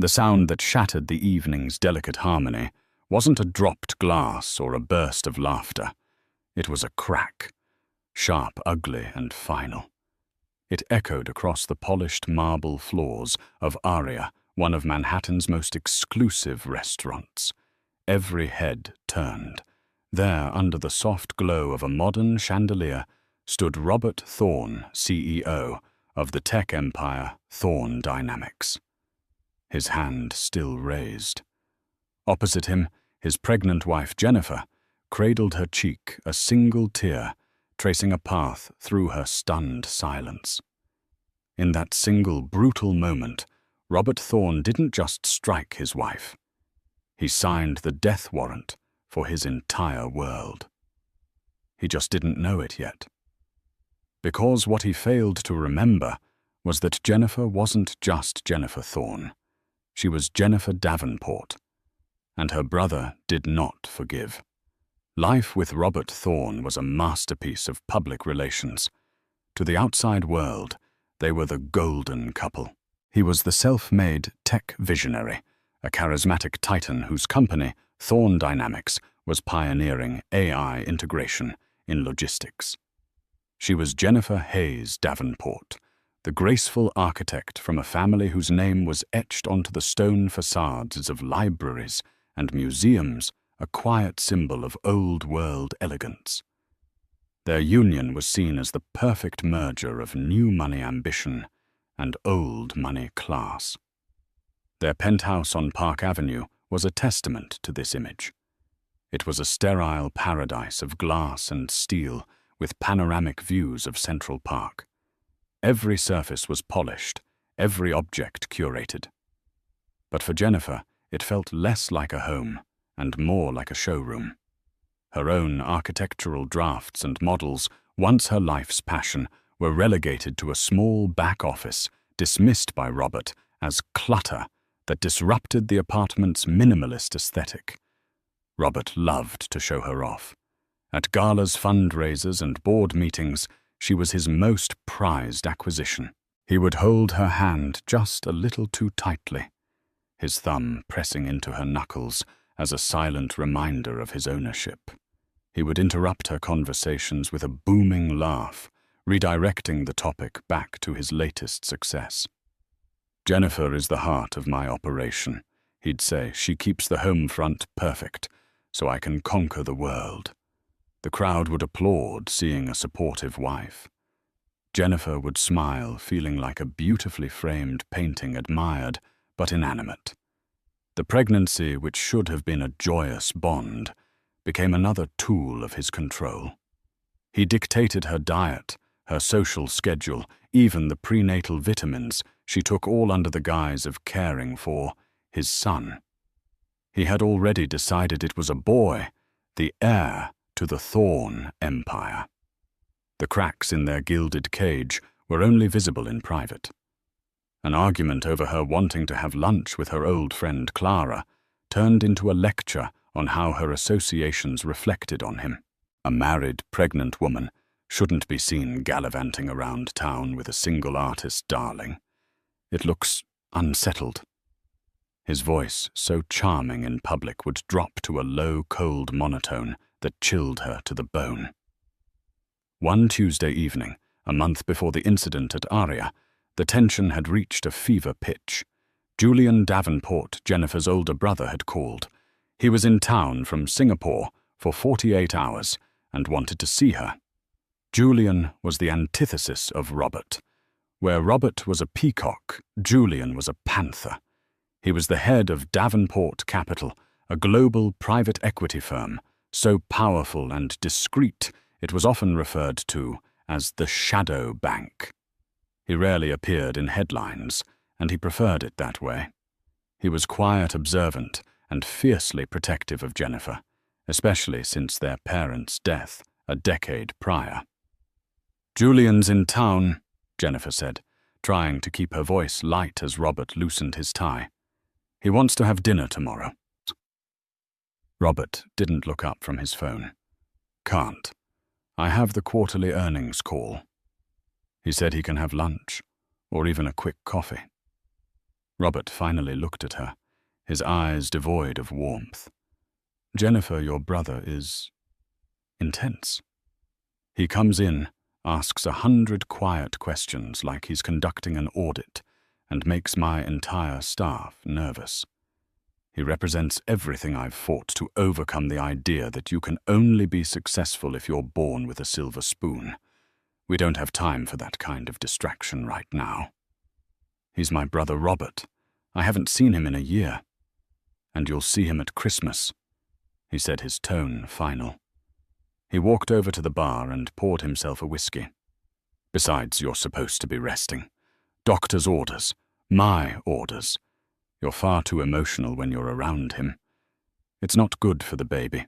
The sound that shattered the evening's delicate harmony wasn't a dropped glass or a burst of laughter. It was a crack, sharp, ugly, and final. It echoed across the polished marble floors of Aria, one of Manhattan's most exclusive restaurants. Every head turned. There, under the soft glow of a modern chandelier, stood Robert Thorne, CEO of the tech empire Thorne Dynamics. His hand still raised. Opposite him, his pregnant wife Jennifer cradled her cheek, a single tear tracing a path through her stunned silence. In that single brutal moment, Robert Thorne didn't just strike his wife. He signed the death warrant for his entire world. He just didn't know it yet. Because what he failed to remember was that Jennifer wasn't just Jennifer Thorne. She was Jennifer Davenport, and her brother did not forgive. Life with Robert Thorne was a masterpiece of public relations. To the outside world, they were the golden couple. He was the self-made tech visionary, a charismatic titan whose company, Thorne Dynamics, was pioneering AI integration in logistics. She was Jennifer Hayes Davenport, the graceful architect from a family whose name was etched onto the stone facades of libraries and museums, a quiet symbol of old-world elegance. Their union was seen as the perfect merger of new money ambition and old money class. Their penthouse on Park Avenue was a testament to this image. It was a sterile paradise of glass and steel with panoramic views of Central Park. Every surface was polished, every object curated. But for Jennifer, it felt less like a home and more like a showroom. Her own architectural drafts and models, once her life's passion, were relegated to a small back office, dismissed by Robert as clutter that disrupted the apartment's minimalist aesthetic. Robert loved to show her off. At galas, fundraisers, and board meetings, she was his most prized acquisition. He would hold her hand just a little too tightly, his thumb pressing into her knuckles as a silent reminder of his ownership. He would interrupt her conversations with a booming laugh, redirecting the topic back to his latest success. "Jennifer is the heart of my operation," he'd say. "She keeps the home front perfect, so I can conquer the world." The crowd would applaud, seeing a supportive wife. Jennifer would smile, feeling like a beautifully framed painting, admired but inanimate. The pregnancy, which should have been a joyous bond, became another tool of his control. He dictated her diet, her social schedule, even the prenatal vitamins she took, all under the guise of caring for his son. He had already decided it was a boy, the heir to the Thorne Empire. The cracks in their gilded cage were only visible in private. An argument over her wanting to have lunch with her old friend Clara turned into a lecture on how her associations reflected on him. A married, pregnant woman shouldn't be seen gallivanting around town with a single artist darling. It looks unsettled. His voice, so charming in public, would drop to a low, cold monotone that chilled her to the bone. One Tuesday evening, a month before the incident at Aria, the tension had reached a fever pitch. Julian Davenport, Jennifer's older brother, had called. He was in town from Singapore for 48 hours and wanted to see her. Julian was the antithesis of Robert. Where Robert was a peacock, Julian was a panther. He was the head of Davenport Capital, a global private equity firm, so powerful and discreet it was often referred to as the shadow bank. He rarely appeared in headlines, and he preferred it that way. He was quiet, observant, and fiercely protective of Jennifer, especially since their parents' death a decade prior. "Julian's in town," Jennifer said, trying to keep her voice light as Robert loosened his tie. "He wants to have dinner tomorrow." Robert didn't look up from his phone. "Can't. I have the quarterly earnings call." He said he can have lunch, or even a quick coffee. Robert finally looked at her, his eyes devoid of warmth. Jennifer, your brother is intense. He comes in, asks 100 quiet questions like he's conducting an audit, and makes my entire staff nervous. He represents everything I've fought to overcome the idea that you can only be successful if you're born with a silver spoon. We don't have time for that kind of distraction right now. He's my brother Robert. I haven't seen him in a year. And you'll see him at Christmas, he said, his tone final. He walked over to the bar and poured himself a whiskey. Besides, you're supposed to be resting. Doctor's orders. My orders. You're far too emotional when you're around him. It's not good for the baby.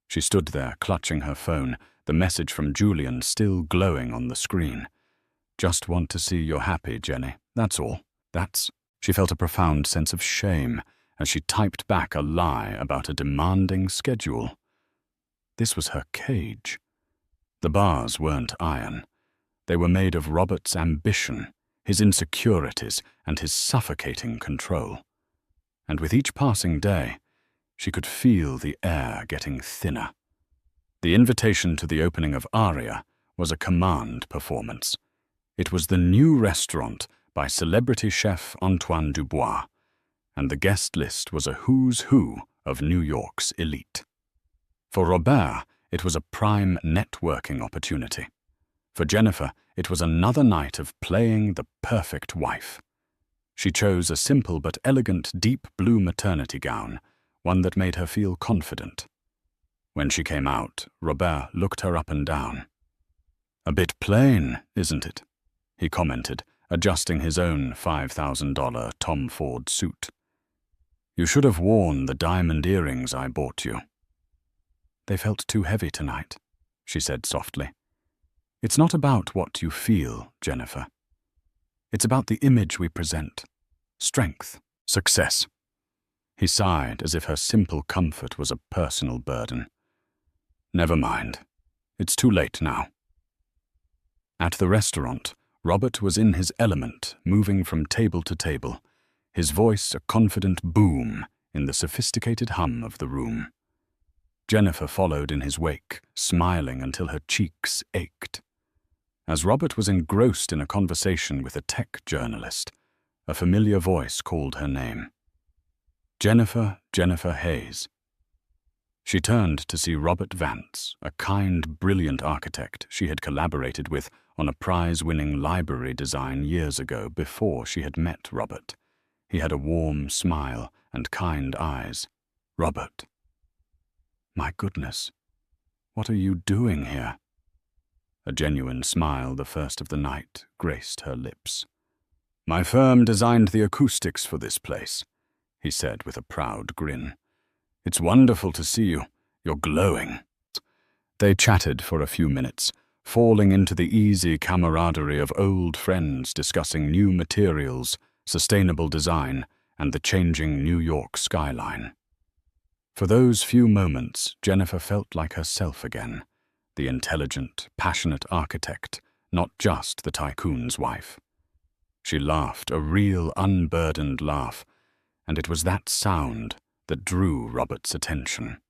She stood there, clutching her phone, the message from Julian still glowing on the screen. Just want to see you're happy, Jenny. That's all. She felt a profound sense of shame as she typed back a lie about a demanding schedule. This was her cage. The bars weren't iron. They were made of Robert's ambition, his insecurities, and his suffocating control. And with each passing day, she could feel the air getting thinner. The invitation to the opening of Aria was a command performance. It was the new restaurant by celebrity chef Antoine Dubois, and the guest list was a who's who of New York's elite. For Robert, it was a prime networking opportunity. For Jennifer, it was another night of playing the perfect wife. She chose a simple but elegant deep blue maternity gown, one that made her feel confident. When she came out, Robert looked her up and down. "A bit plain, isn't it?" he commented, adjusting his own $5,000 Tom Ford suit. "You should have worn the diamond earrings I bought you." "They felt too heavy tonight," she said softly. "It's not about what you feel, Jennifer. It's about the image we present. Strength, success." He sighed as if her simple comfort was a personal burden. "Never mind. It's too late now." At the restaurant, Robert was in his element, moving from table to table, his voice a confident boom in the sophisticated hum of the room. Jennifer followed in his wake, smiling until her cheeks ached. As Robert was engrossed in a conversation with a tech journalist, a familiar voice called her name. Jennifer Hayes. She turned to see Robert Vance, a kind, brilliant architect she had collaborated with on a prize-winning library design years ago before she had met Robert. He had a warm smile and kind eyes. "Robert." "My goodness, what are you doing here?" A genuine smile, the first of the night, graced her lips. "My firm designed the acoustics for this place," he said with a proud grin. "It's wonderful to see you. You're glowing." They chatted for a few minutes, falling into the easy camaraderie of old friends discussing new materials, sustainable design, and the changing New York skyline. For those few moments, Jennifer felt like herself again, the intelligent, passionate architect, not just the tycoon's wife. She laughed, a real, unburdened laugh, and it was that sound that drew Robert's attention.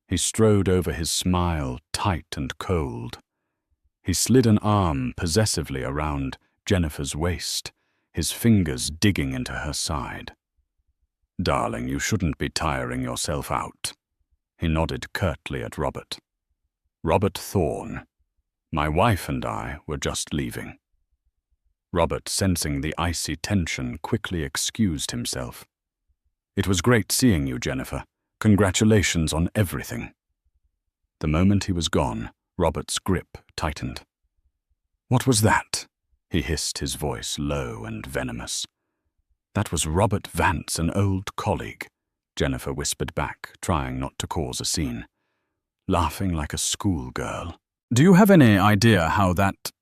He strode over his smile, tight and cold. He slid an arm possessively around Jennifer's waist, his fingers digging into her side. "Darling, you shouldn't be tiring yourself out." He nodded curtly at Robert. "Robert Thorne. My wife and I were just leaving." Robert, sensing the icy tension, quickly excused himself. "It was great seeing you, Jennifer. Congratulations on everything." The moment he was gone, Robert's grip tightened. "What was that?" he hissed, his voice low and venomous. "That was Robert Vance, an old colleague," Jennifer whispered back, trying not to cause a scene. Laughing like a schoolgirl. "Do you have any idea how that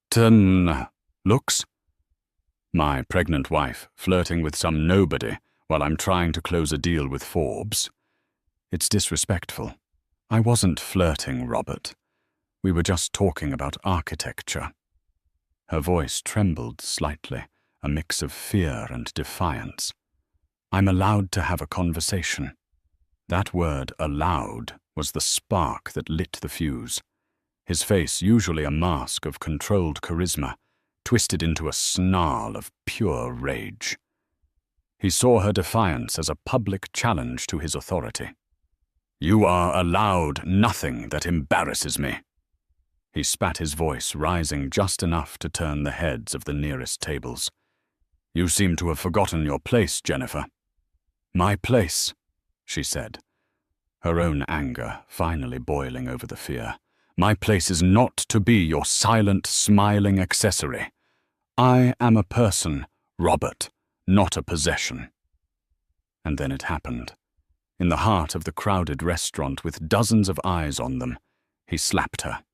looks?" "My pregnant wife flirting with some nobody while I'm trying to close a deal with Forbes. It's disrespectful." "I wasn't flirting, Robert. We were just talking about architecture." Her voice trembled slightly, a mix of fear and defiance. I'm allowed to have a conversation. That word, allowed, was the spark that lit the fuse. His face, usually a mask of controlled charisma, twisted into a snarl of pure rage. He saw her defiance as a public challenge to his authority. You are allowed nothing that embarrasses me. He spat his voice, rising just enough to turn the heads of the nearest tables. You seem to have forgotten your place, Jennifer. My place, she said, her own anger finally boiling over the fear. My place is not to be your silent, smiling accessory. I am a person, Robert, not a possession. And then it happened. In the heart of the crowded restaurant with dozens of eyes on them, he slapped her.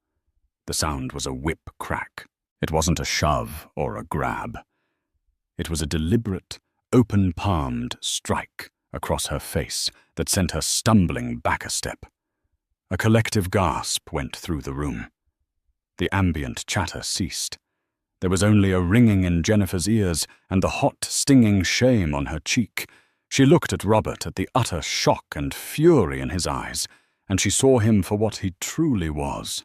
The sound was a whip crack. It wasn't a shove or a grab. It was a deliberate, open-palmed strike across her face that sent her stumbling back a step. A collective gasp went through the room. The ambient chatter ceased. There was only a ringing in Jennifer's ears and the hot, stinging shame on her cheek. She looked at Robert at the utter shock and fury in his eyes, and she saw him for what he truly was.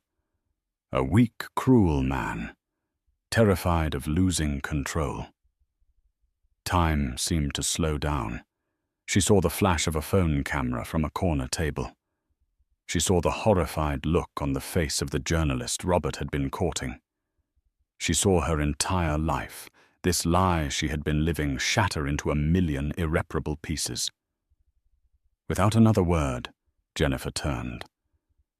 A weak, cruel man, terrified of losing control. Time seemed to slow down. She saw the flash of a phone camera from a corner table. She saw the horrified look on the face of the journalist Robert had been courting. She saw her entire life, this lie she had been living, shatter into a million irreparable pieces. Without another word, Jennifer turned.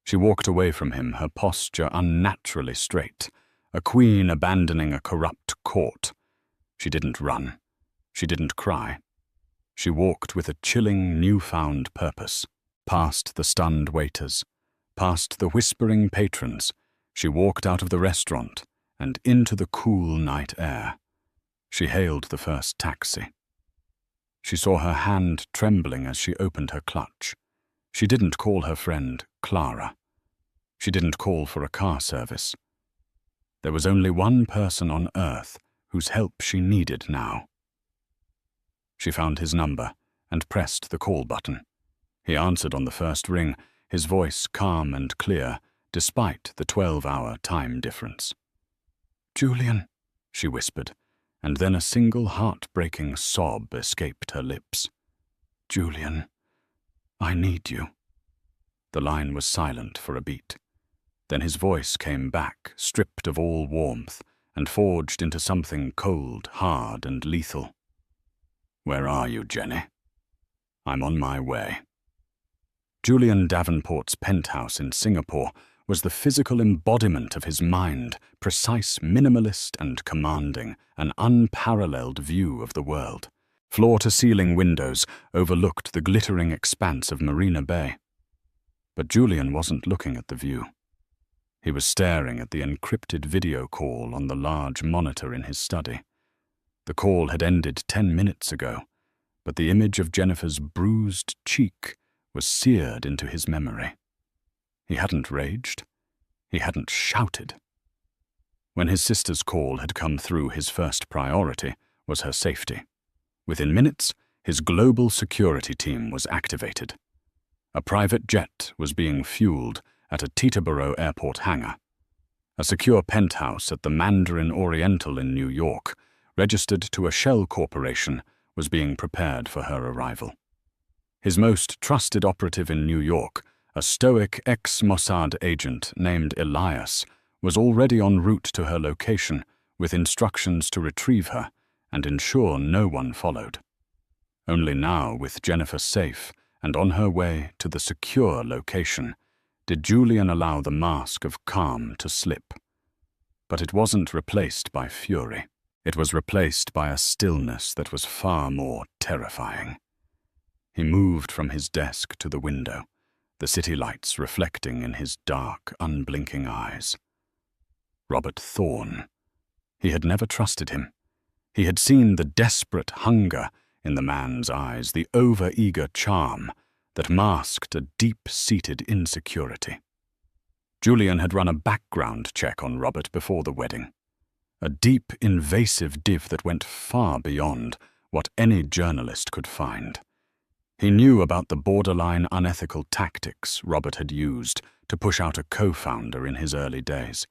She walked away from him, her posture unnaturally straight, a queen abandoning a corrupt court. She didn't run. She didn't cry. She walked with a chilling, newfound purpose. Past the stunned waiters, past the whispering patrons, she walked out of the restaurant and into the cool night air. She hailed the first taxi. She saw her hand trembling as she opened her clutch. She didn't call her friend Clara. She didn't call for a car service. There was only one person on earth whose help she needed now. She found his number and pressed the call button. He answered on the first ring, his voice calm and clear, despite the 12-hour time difference. "Julian," she whispered, and then a single heart-breaking sob escaped her lips. "Julian, I need you." The line was silent for a beat. Then his voice came back, stripped of all warmth, and forged into something cold, hard, and lethal. "Where are you, Jenny?" "I'm on my way." Julian Davenport's penthouse in Singapore was the physical embodiment of his mind, precise, minimalist, and commanding, an unparalleled view of the world. Floor-to-ceiling windows overlooked the glittering expanse of Marina Bay. But Julian wasn't looking at the view. He was staring at the encrypted video call on the large monitor in his study. The call had ended 10 minutes ago, but the image of Jennifer's bruised cheek was seared into his memory. He hadn't raged. He hadn't shouted. When his sister's call had come through, his first priority was her safety. Within minutes, his global security team was activated. A private jet was being fueled at a Teterboro airport hangar. A secure penthouse at the Mandarin Oriental in New York, registered to a shell corporation, was being prepared for her arrival. His most trusted operative in New York, a stoic ex-Mossad agent named Elias, was already en route to her location with instructions to retrieve her and ensure no one followed. Only now, with Jennifer safe and on her way to the secure location, did Julian allow the mask of calm to slip. But it wasn't replaced by fury. It was replaced by a stillness that was far more terrifying. He moved from his desk to the window, the city lights reflecting in his dark, unblinking eyes. Robert Thorne. He had never trusted him. He had seen the desperate hunger in the man's eyes, the over-eager charm that masked a deep-seated insecurity. Julian had run a background check on Robert before the wedding. A deep, invasive div that went far beyond what any journalist could find. He knew about the borderline unethical tactics Robert had used to push out a co-founder in his early days.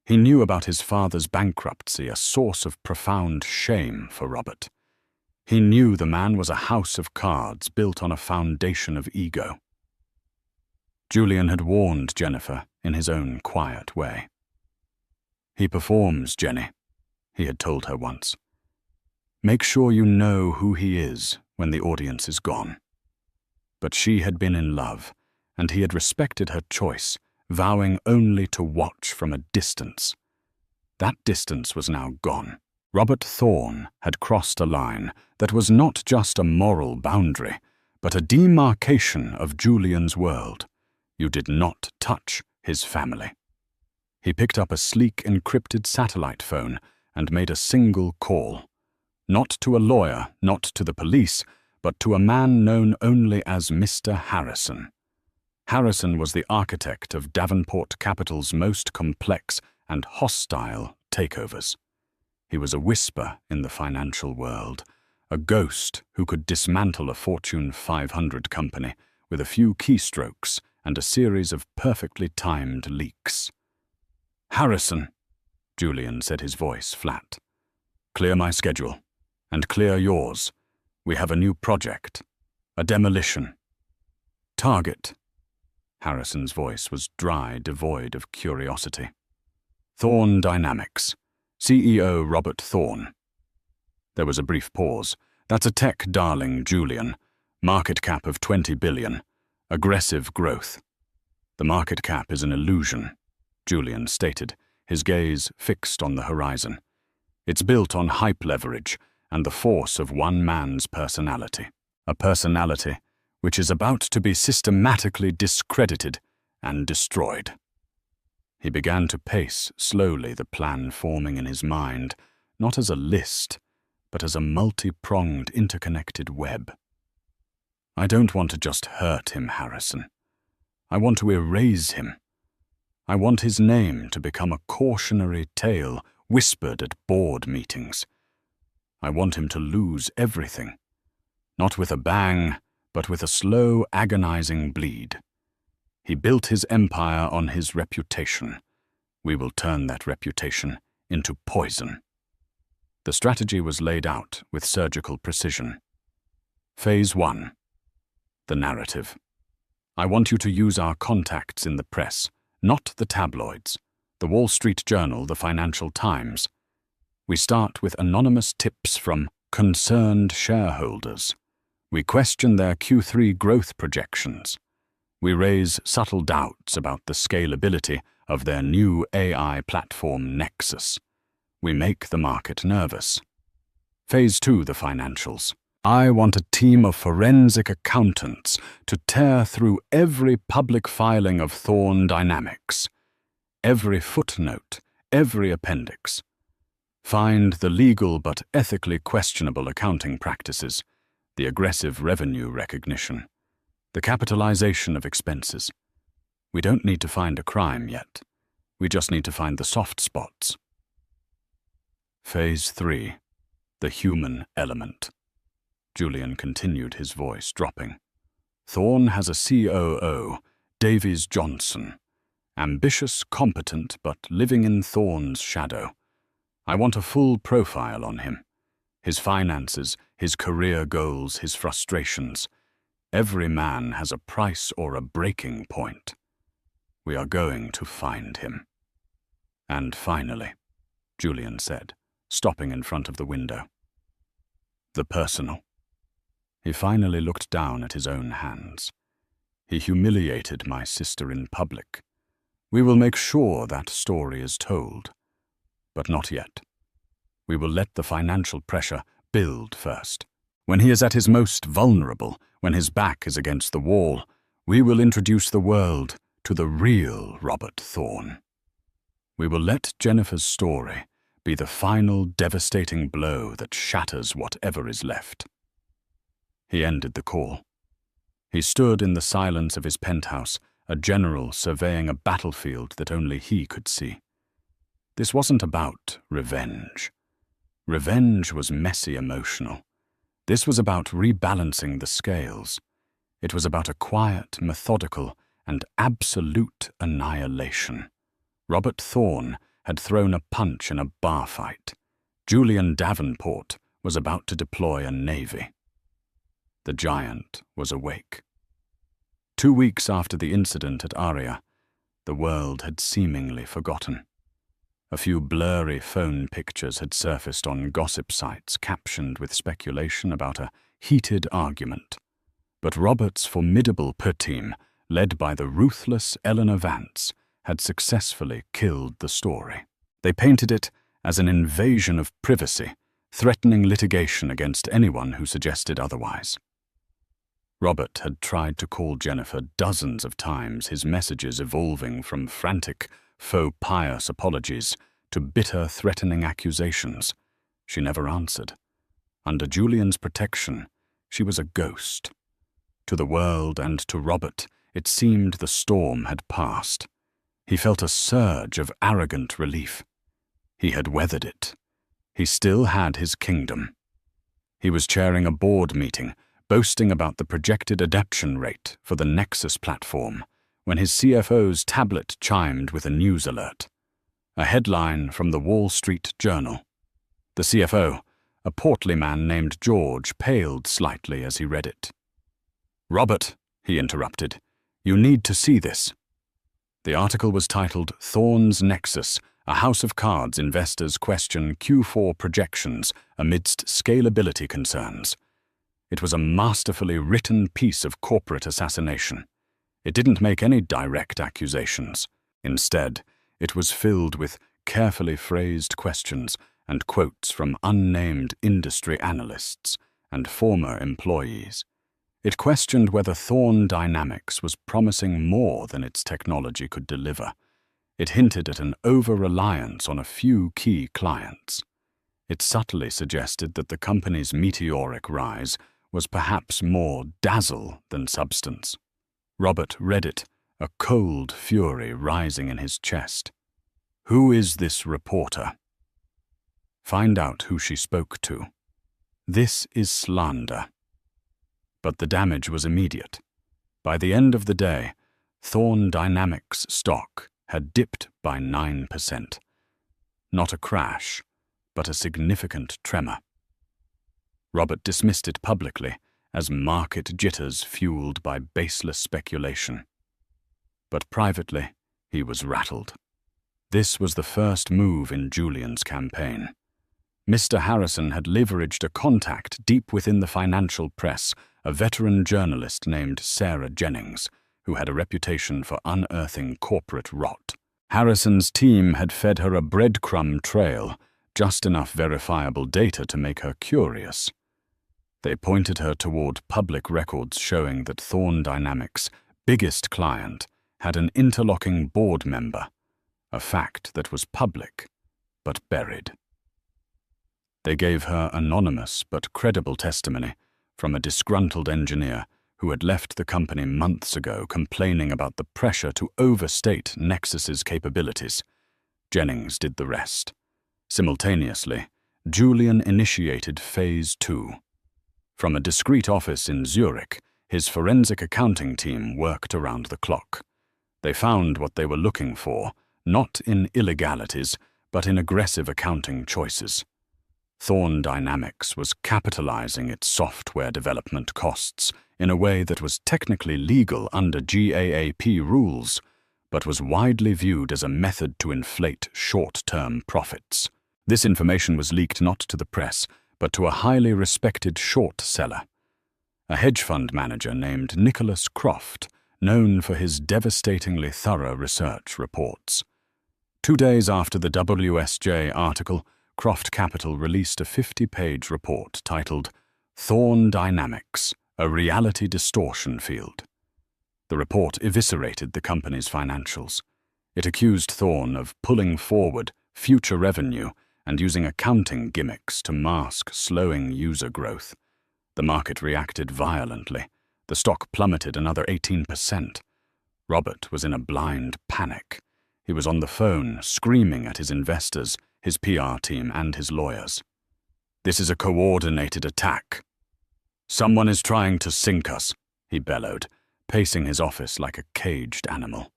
He knew about his father's bankruptcy, a source of profound shame for Robert. He knew the man was a house of cards built on a foundation of ego. Julian had warned Jennifer in his own quiet way. "He performs, Jenny," he had told her once. "Make sure you know who he is when the audience is gone." But she had been in love, and he had respected her choice, vowing only to watch from a distance. That distance was now gone. Robert Thorne had crossed a line that was not just a moral boundary, but a demarcation of Julian's world. You did not touch his family. He picked up a sleek encrypted satellite phone and made a single call. Not to a lawyer, not to the police, but to a man known only as Mr. Harrison. Harrison was the architect of Davenport Capital's most complex and hostile takeovers. He was a whisper in the financial world, a ghost who could dismantle a Fortune 500 company with a few keystrokes and a series of perfectly timed leaks. "Harrison," Julian said, his voice flat. "Clear my schedule, and clear yours. We have a new project, a demolition." "Target." Harrison's voice was dry, devoid of curiosity. "Thorne Dynamics. CEO Robert Thorne." There was a brief pause. "That's a tech darling, Julian. Market cap of 20 billion. Aggressive growth." "The market cap is an illusion," Julian stated, his gaze fixed on the horizon. "It's built on hype leverage and the force of one man's personality. A personality which is about to be systematically discredited and destroyed." He began to pace slowly, the plan forming in his mind, not as a list, but as a multi-pronged interconnected web. "I don't want to just hurt him, Harrison. I want to erase him. I want his name to become a cautionary tale whispered at board meetings. I want him to lose everything, not with a bang, but with a slow, agonizing bleed. He built his empire on his reputation. We will turn that reputation into poison." The strategy was laid out with surgical precision. Phase 1. The narrative. "I want you to use our contacts in the press, not the tabloids, the Wall Street Journal, the Financial Times. We start with anonymous tips from concerned shareholders. We question their Q3 growth projections. We raise subtle doubts about the scalability of their new AI platform Nexus. We make the market nervous." Phase 2, the financials. "I want a team of forensic accountants to tear through every public filing of Thorne Dynamics, every footnote, every appendix. Find the legal but ethically questionable accounting practices, the aggressive revenue recognition, the capitalization of expenses. We don't need to find a crime yet. We just need to find the soft spots." Phase 3. The human element. Julian continued, his voice dropping. "Thorne has a COO, Davies Johnson. Ambitious, competent, but living in Thorne's shadow. I want a full profile on him. His finances, his career goals, his frustrations. Every man has a price or a breaking point. We are going to find him." "And finally," Julian said, stopping in front of the window, "the personal." He finally looked down at his own hands. "He humiliated my sister in public. We will make sure that story is told. But not yet. We will let the financial pressure build first. When he is at his most vulnerable, when his back is against the wall, we will introduce the world to the real Robert Thorne. We will let Jennifer's story be the final devastating blow that shatters whatever is left." He ended the call. He stood in the silence of his penthouse, a general surveying a battlefield that only he could see. This wasn't about revenge. Revenge was messy emotional. This was about rebalancing the scales. It was about a quiet, methodical, and absolute annihilation. Robert Thorne had thrown a punch in a bar fight. Julian Davenport was about to deploy a navy. The giant was awake. 2 weeks after the incident at Aria, the world had seemingly forgotten. A few blurry phone pictures had surfaced on gossip sites captioned with speculation about a heated argument. But Robert's formidable team, led by the ruthless Eleanor Vance, had successfully killed the story. They painted it as an invasion of privacy, threatening litigation against anyone who suggested otherwise. Robert had tried to call Jennifer dozens of times, his messages evolving from frantic, faux pious apologies to bitter, threatening accusations. She never answered. Under Julian's protection, she was a ghost. To the world and to Robert, it seemed the storm had passed. He felt a surge of arrogant relief. He had weathered it. He still had his kingdom. He was chairing a board meeting, boasting about the projected adoption rate for the Nexus platform, when his CFO's tablet chimed with a news alert. A headline from the Wall Street Journal. The CFO, a portly man named George, paled slightly as he read it. "Robert," he interrupted, "you need to see this." The article was titled "Thorne's Nexus, a House of Cards Investors Question Q4 Projections Amidst Scalability Concerns." It was a masterfully written piece of corporate assassination. It didn't make any direct accusations. Instead, it was filled with carefully phrased questions and quotes from unnamed industry analysts and former employees. It questioned whether Thorne Dynamics was promising more than its technology could deliver. It hinted at an over-reliance on a few key clients. It subtly suggested that the company's meteoric rise was perhaps more dazzle than substance. Robert read it, a cold fury rising in his chest. Who is this reporter? Find out who she spoke to. This is slander. But the damage was immediate. By the end of the day, Thorne Dynamics stock had dipped by 9%. Not a crash, but a significant tremor. Robert dismissed it publicly as market jitters fueled by baseless speculation. But privately, he was rattled. This was the first move in Julian's campaign. Mr. Harrison had leveraged a contact deep within the financial press, a veteran journalist named Sarah Jennings, who had a reputation for unearthing corporate rot. Harrison's team had fed her a breadcrumb trail, just enough verifiable data to make her curious. They pointed her toward public records showing that Thorne Dynamics' biggest client had an interlocking board member, a fact that was public but buried. They gave her anonymous but credible testimony from a disgruntled engineer who had left the company months ago complaining about the pressure to overstate Nexus's capabilities. Jennings did the rest. Simultaneously, Julian initiated Phase 2. From a discreet office in Zurich, his forensic accounting team worked around the clock. They found what they were looking for, not in illegalities, but in aggressive accounting choices. Thorne Dynamics was capitalizing its software development costs in a way that was technically legal under GAAP rules, but was widely viewed as a method to inflate short-term profits. This information was leaked not to the press, but to a highly respected short seller, a hedge fund manager named Nicholas Croft, known for his devastatingly thorough research reports. 2 days after the WSJ article, Croft Capital released a 50-page report titled Thorne Dynamics, a Reality Distortion Field. The report eviscerated the company's financials. It accused Thorne of pulling forward future revenue and using accounting gimmicks to mask slowing user growth. The market reacted violently. The stock plummeted another 18%. Robert was in a blind panic. He was on the phone, screaming at his investors, his PR team, and his lawyers. "This is a coordinated attack," "Someone is trying to sink us," he bellowed, pacing his office like a caged animal.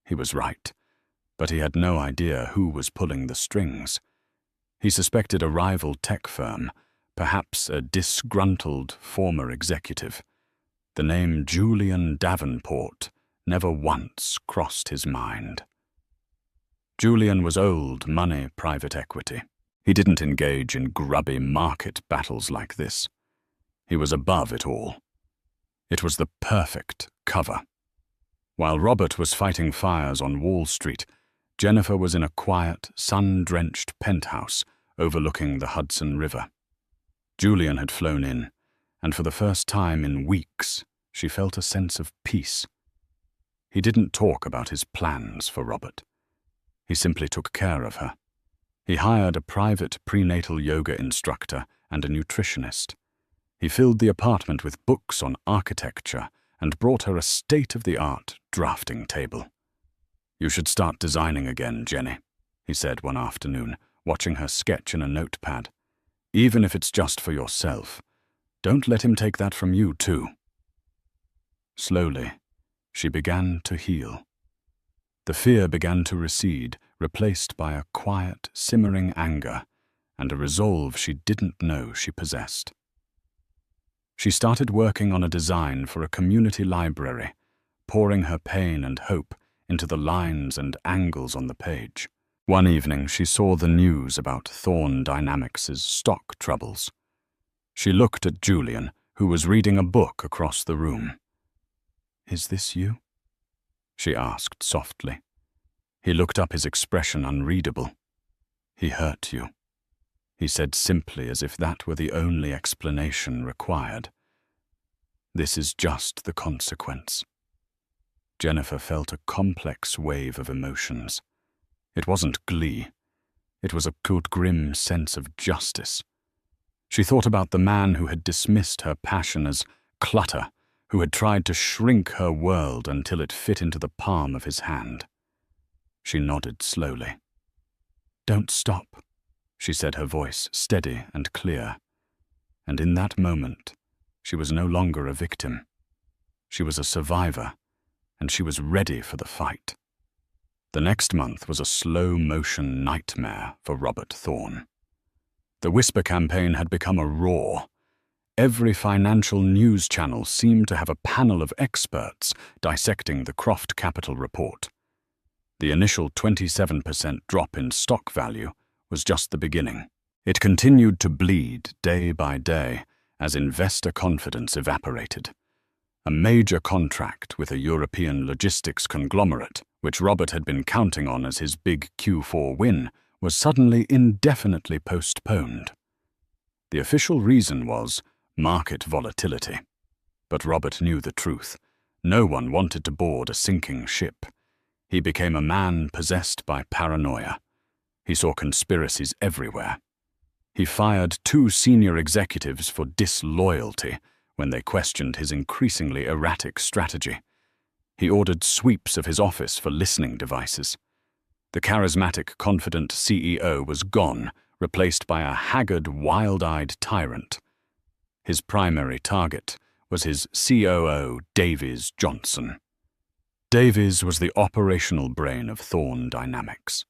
He was right, but he had no idea who was pulling the strings. He suspected a rival tech firm, perhaps a disgruntled former executive. The name Julian Davenport never once crossed his mind. Julian was old money private equity. He didn't engage in grubby market battles like this. He was above it all. It was the perfect cover. While Robert was fighting fires on Wall Street, Jennifer was in a quiet, sun-drenched penthouse overlooking the Hudson River. Julian had flown in, and for the first time in weeks, she felt a sense of peace. He didn't talk about his plans for Robert. He simply took care of her. He hired a private prenatal yoga instructor and a nutritionist. He filled the apartment with books on architecture and brought her a state-of-the-art drafting table. "You should start designing again, Jenny," he said one afternoon, watching her sketch in a notepad. "Even if it's just for yourself. Don't let him take that from you, too." Slowly, she began to heal. The fear began to recede, replaced by a quiet, simmering anger and a resolve she didn't know she possessed. She started working on a design for a community library, pouring her pain and hope into the lines and angles on the page. One evening, she saw the news about Thorne Dynamics' stock troubles. She looked at Julian, who was reading a book across the room. "Is this you?" she asked softly. He looked up, his expression unreadable. "He hurt you," he said simply, as if that were the only explanation required. "This is just the consequence." Jennifer felt a complex wave of emotions. It wasn't glee. It was a grim sense of justice. She thought about the man who had dismissed her passion as clutter, who had tried to shrink her world until it fit into the palm of his hand. She nodded slowly. "Don't stop," she said, her voice steady and clear. And in that moment, she was no longer a victim. She was a survivor, and she was ready for the fight. The next month was a slow-motion nightmare for Robert Thorne. The Whisper campaign had become a roar. Every financial news channel seemed to have a panel of experts dissecting the Croft Capital report. The initial 27% drop in stock value was just the beginning. It continued to bleed day by day as investor confidence evaporated. A major contract with a European logistics conglomerate, which Robert had been counting on as his big Q4 win, was suddenly indefinitely postponed. The official reason was market volatility. But Robert knew the truth. No one wanted to board a sinking ship. He became a man possessed by paranoia. He saw conspiracies everywhere. He fired 2 senior executives for disloyalty when they questioned his increasingly erratic strategy. He ordered sweeps of his office for listening devices. The charismatic, confident CEO was gone, replaced by a haggard, wild-eyed tyrant. His primary target was his COO, Davies Johnson. Davies was the operational brain of Thorne Dynamics.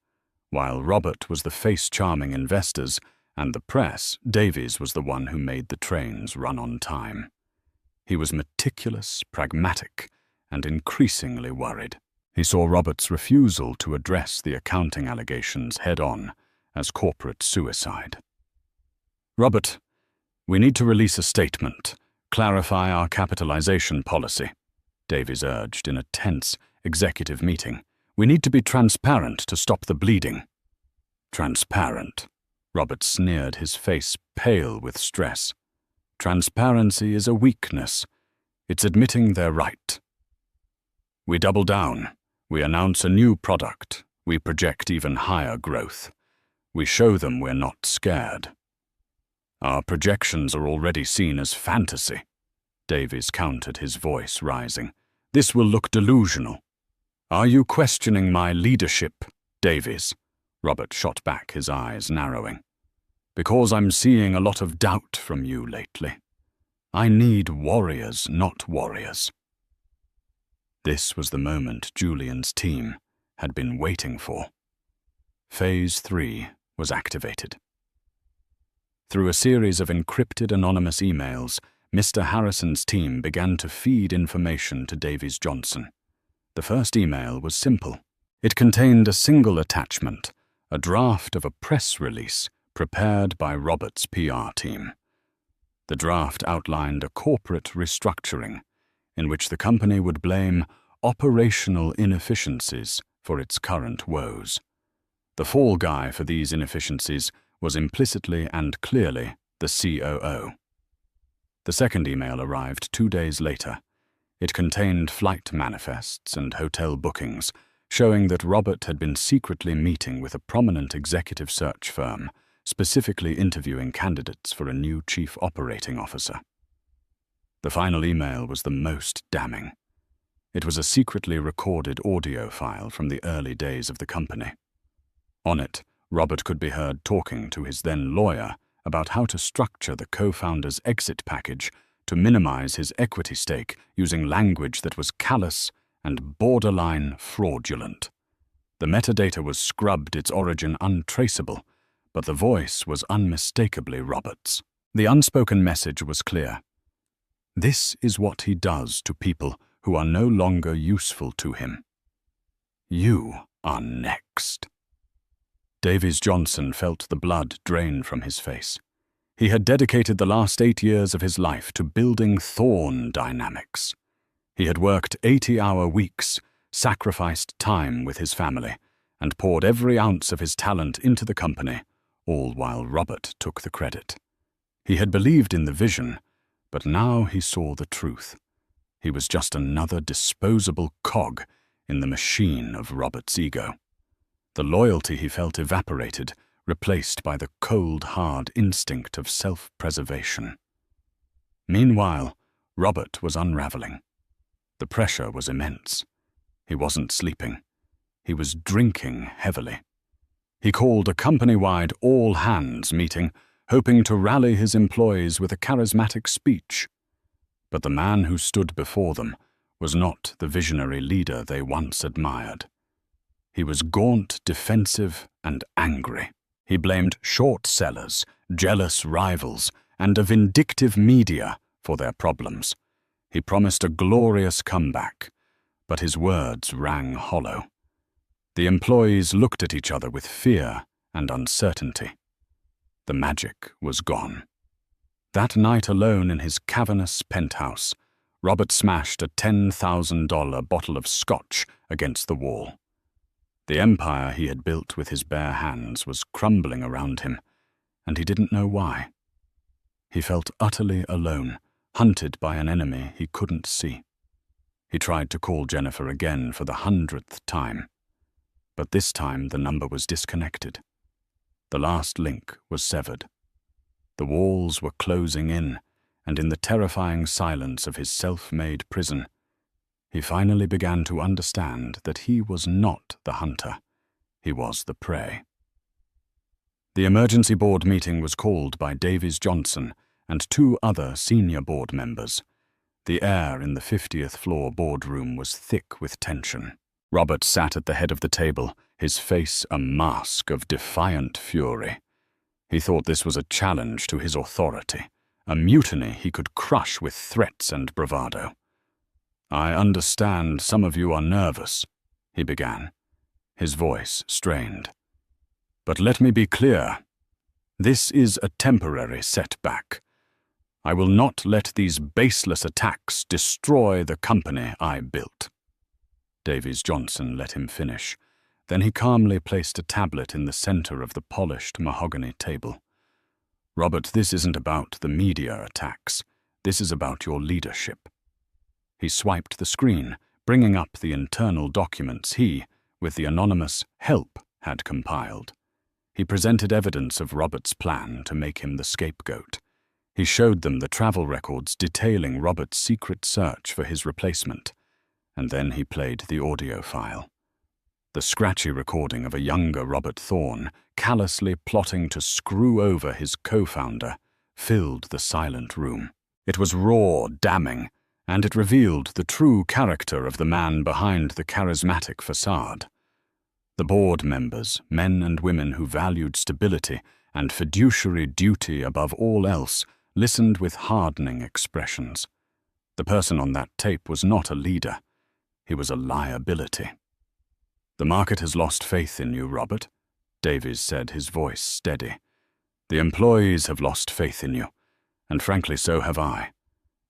While Robert was the face-charming investors and the press, Davies was the one who made the trains run on time. He was meticulous, pragmatic, and increasingly worried. He saw Robert's refusal to address the accounting allegations head-on as corporate suicide. "Robert, we need to release a statement, clarify our capitalization policy," Davies urged in a tense executive meeting. "We need to be transparent to stop the bleeding." "Transparent?" Robert sneered, his face pale with stress. "Transparency is a weakness. It's admitting they're right. We double down. We announce a new product. We project even higher growth. We show them we're not scared. Our projections are already seen as fantasy." Davies countered, his voice rising. "This will look delusional." "Are you questioning my leadership, Davies?" Robert shot back, his eyes narrowing. "Because I'm seeing a lot of doubt from you lately. I need warriors, not warriors. This was the moment Julian's team had been waiting for. Phase 3 was activated. Through a series of encrypted anonymous emails, Mr. Harrison's team began to feed information to Davies Johnson. The first email was simple. It contained a single attachment, a draft of a press release prepared by Robert's PR team. The draft outlined a corporate restructuring in which the company would blame operational inefficiencies for its current woes. The fall guy for these inefficiencies was implicitly and clearly the COO. The second email arrived 2 days later. It contained flight manifests and hotel bookings, showing that Robert had been secretly meeting with a prominent executive search firm, specifically interviewing candidates for a new chief operating officer. The final email was the most damning. It was a secretly recorded audio file from the early days of the company. On it, Robert could be heard talking to his then lawyer about how to structure the co-founder's exit package to minimize his equity stake using language that was callous and borderline fraudulent. The metadata was scrubbed, its origin untraceable, but the voice was unmistakably Robert's. The unspoken message was clear. This is what he does to people who are no longer useful to him. You are next. Davies Johnson felt the blood drain from his face. He had dedicated the last 8 years of his life to building Thorn Dynamics. He had worked 80-hour weeks, sacrificed time with his family, and poured every ounce of his talent into the company, all while Robert took the credit. He had believed in the vision, but now he saw the truth. He was just another disposable cog in the machine of Robert's ego. The loyalty he felt evaporated, replaced by the cold, hard instinct of self-preservation. Meanwhile, Robert was unraveling. The pressure was immense. He wasn't sleeping. He was drinking heavily. He called a company-wide all-hands meeting, hoping to rally his employees with a charismatic speech. But the man who stood before them was not the visionary leader they once admired. He was gaunt, defensive, and angry. He blamed short sellers, jealous rivals, and a vindictive media for their problems. He promised a glorious comeback, but his words rang hollow. The employees looked at each other with fear and uncertainty. The magic was gone. That night alone in his cavernous penthouse, Robert smashed a $10,000 bottle of scotch against the wall. The empire he had built with his bare hands was crumbling around him, and he didn't know why. He felt utterly alone, hunted by an enemy he couldn't see. He tried to call Jennifer again for the 100th time, but this time the number was disconnected. The last link was severed. The walls were closing in, and in the terrifying silence of his self-made prison, he finally began to understand that he was not the hunter. He was the prey. The emergency board meeting was called by Davies Johnson and 2 other senior board members. The air in the 50th floor boardroom was thick with tension. Robert sat at the head of the table, his face a mask of defiant fury. He thought this was a challenge to his authority, a mutiny he could crush with threats and bravado. "I understand some of you are nervous," he began, his voice strained. "But let me be clear. This is a temporary setback. I will not let these baseless attacks destroy the company I built." Davies Johnson let him finish. Then he calmly placed a tablet in the center of the polished mahogany table. "Robert, this isn't about the media attacks. This is about your leadership." He swiped the screen, bringing up the internal documents he, with the anonymous help, had compiled. He presented evidence of Robert's plan to make him the scapegoat. He showed them the travel records detailing Robert's secret search for his replacement, and then he played the audio file. The scratchy recording of a younger Robert Thorn, callously plotting to screw over his co-founder, filled the silent room. It was raw, damning, and it revealed the true character of the man behind the charismatic facade. The board members, men and women who valued stability and fiduciary duty above all else, listened with hardening expressions. The person on that tape was not a leader. He was a liability. "The market has lost faith in you, Robert," Davies said, his voice steady. "The employees have lost faith in you, and frankly so have I.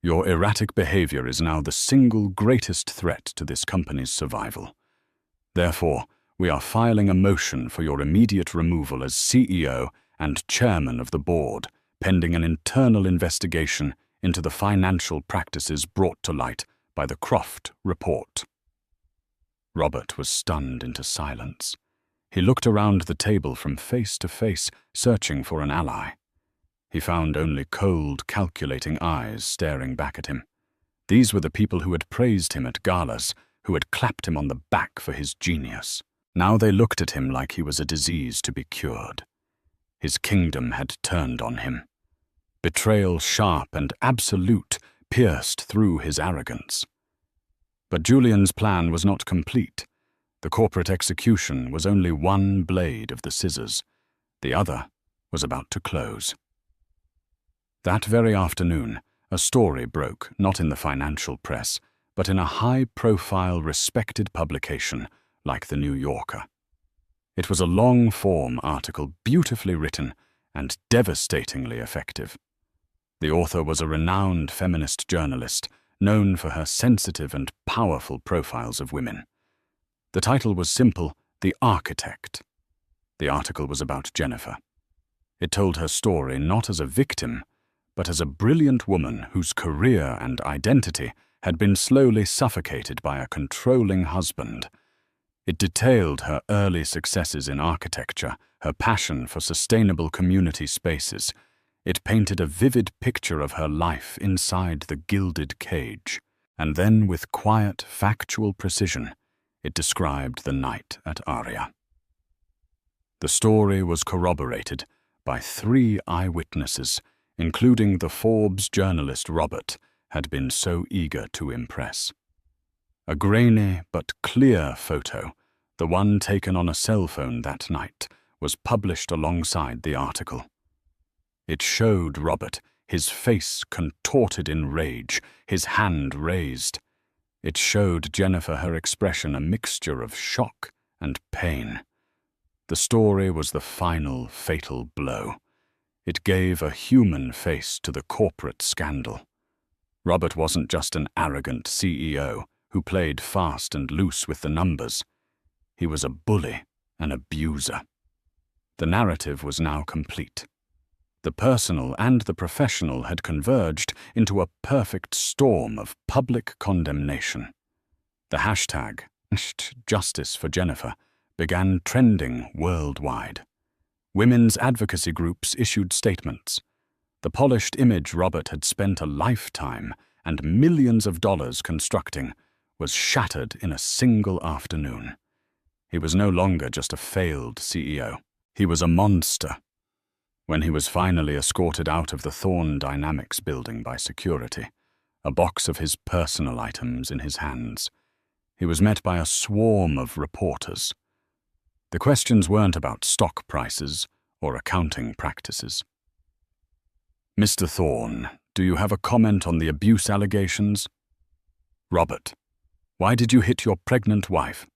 Your erratic behavior is now the single greatest threat to this company's survival. Therefore, we are filing a motion for your immediate removal as CEO and chairman of the board, pending an internal investigation into the financial practices brought to light by the Croft report." Robert was stunned into silence. He looked around the table from face to face, searching for an ally. He found only cold, calculating eyes staring back at him. These were the people who had praised him at galas, who had clapped him on the back for his genius. Now they looked at him like he was a disease to be cured. His kingdom had turned on him. Betrayal sharp and absolute pierced through his arrogance. But Julian's plan was not complete. The corporate execution was only one blade of the scissors. The other was about to close. That very afternoon, a story broke, not in the financial press, but in a high-profile, respected publication like the New Yorker. It was a long-form article, beautifully written and devastatingly effective. The author was a renowned feminist journalist, known for her sensitive and powerful profiles of women. The title was simple, The Architect. The article was about Jennifer. It told her story not as a victim, but as a brilliant woman whose career and identity had been slowly suffocated by a controlling husband. It detailed her early successes in architecture, her passion for sustainable community spaces. It painted a vivid picture of her life inside the gilded cage. And then, with quiet, factual precision, it described the night at Aria. The story was corroborated by 3 eyewitnesses, including the Forbes journalist Robert had been so eager to impress. A grainy but clear photo, the one taken on a cell phone that night, was published alongside the article. It showed Robert, his face contorted in rage, his hand raised. It showed Jennifer, her expression a mixture of shock and pain. The story was the final, fatal blow. It gave a human face to the corporate scandal. Robert wasn't just an arrogant CEO who played fast and loose with the numbers. He was a bully, an abuser. The narrative was now complete. The personal and the professional had converged into a perfect storm of public condemnation. The hashtag, #Justice for Jennifer, began trending worldwide. Women's advocacy groups issued statements. The polished image Robert had spent a lifetime and millions of dollars constructing was shattered in a single afternoon. He was no longer just a failed CEO. He was a monster. When he was finally escorted out of the Thorn Dynamics building by security, a box of his personal items in his hands, he was met by a swarm of reporters. The questions weren't about stock prices or accounting practices. "Mr. Thorn, do you have a comment on the abuse allegations?" "Robert, why did you hit your pregnant wife?"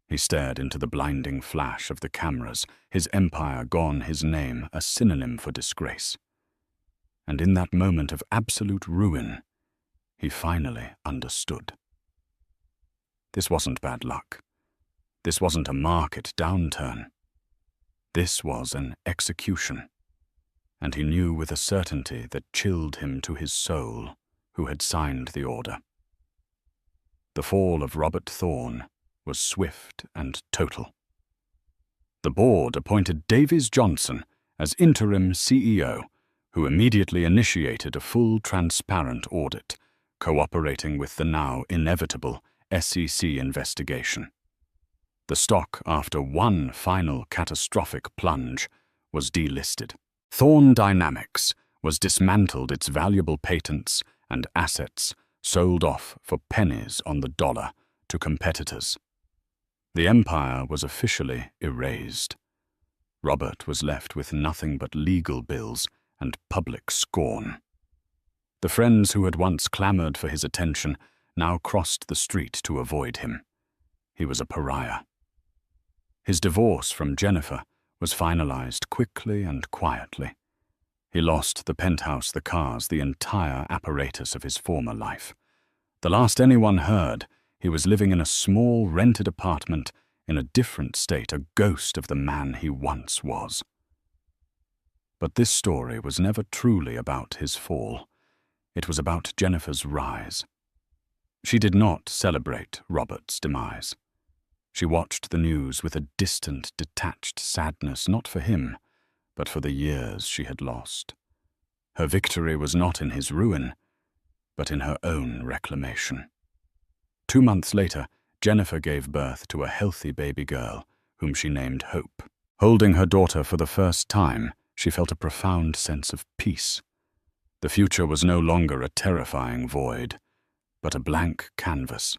He stared into the blinding flash of the cameras, his empire gone, his name a synonym for disgrace. And in that moment of absolute ruin, he finally understood. This wasn't bad luck. This wasn't a market downturn. This was an execution. And he knew with a certainty that chilled him to his soul who had signed the order. The fall of Robert Thorn was swift and total. The board appointed Davies Johnson as interim CEO, who immediately initiated a full, transparent audit, cooperating with the now inevitable SEC investigation. The stock, after one final catastrophic plunge, was delisted. Thorn Dynamics, was dismantled, its valuable patents and assets sold off for pennies on the dollar to competitors. The empire was officially erased. Robert was left with nothing but legal bills and public scorn. The friends who had once clamored for his attention now crossed the street to avoid him. He was a pariah. His divorce from Jennifer was finalized quickly and quietly. He lost the penthouse, the cars, the entire apparatus of his former life. The last anyone heard, he was living in a small rented apartment in a different state, a ghost of the man he once was. But this story was never truly about his fall. It was about Jennifer's rise. She did not celebrate Robert's demise. She watched the news with a distant, detached sadness, not for him, but for the years she had lost. Her victory was not in his ruin, but in her own reclamation. 2 months later, Jennifer gave birth to a healthy baby girl, whom she named Hope. Holding her daughter for the first time, she felt a profound sense of peace. The future was no longer a terrifying void, but a blank canvas.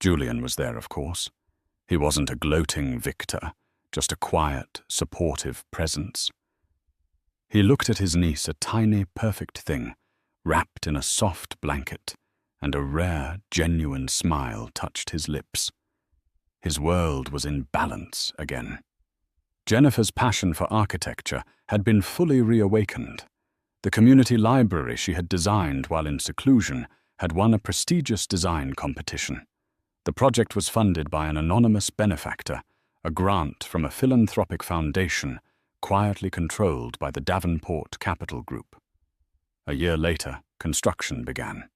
Julian was there, of course. He wasn't a gloating victor, just a quiet, supportive presence. He looked at his niece, a tiny, perfect thing, wrapped in a soft blanket, and a rare, genuine smile touched his lips. His world was in balance again. Jennifer's passion for architecture had been fully reawakened. The community library she had designed while in seclusion had won a prestigious design competition. The project was funded by an anonymous benefactor, a grant from a philanthropic foundation quietly controlled by the Davenport Capital Group. A year later, construction began.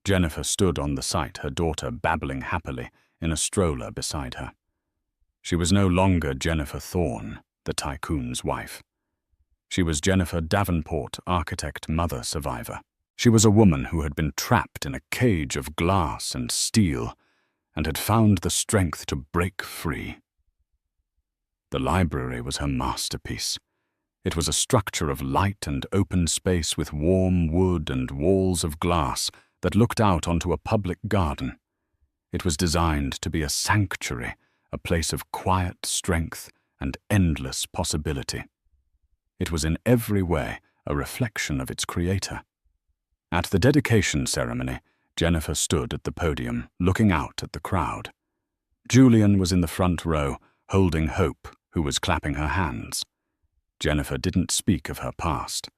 Jennifer stood on the site, her daughter babbling happily in a stroller beside her. She was no longer Jennifer Thorne, the tycoon's wife. She was Jennifer Davenport, architect mother survivor. She was a woman who had been trapped in a cage of glass and steel and had found the strength to break free. The library was her masterpiece. It was a structure of light and open space with warm wood and walls of glass that looked out onto a public garden. It was designed to be a sanctuary, a place of quiet strength and endless possibility. It was in every way a reflection of its creator. At the dedication ceremony, Jennifer stood at the podium, looking out at the crowd. Julian was in the front row, holding Hope, who was clapping her hands. Jennifer didn't speak of her past.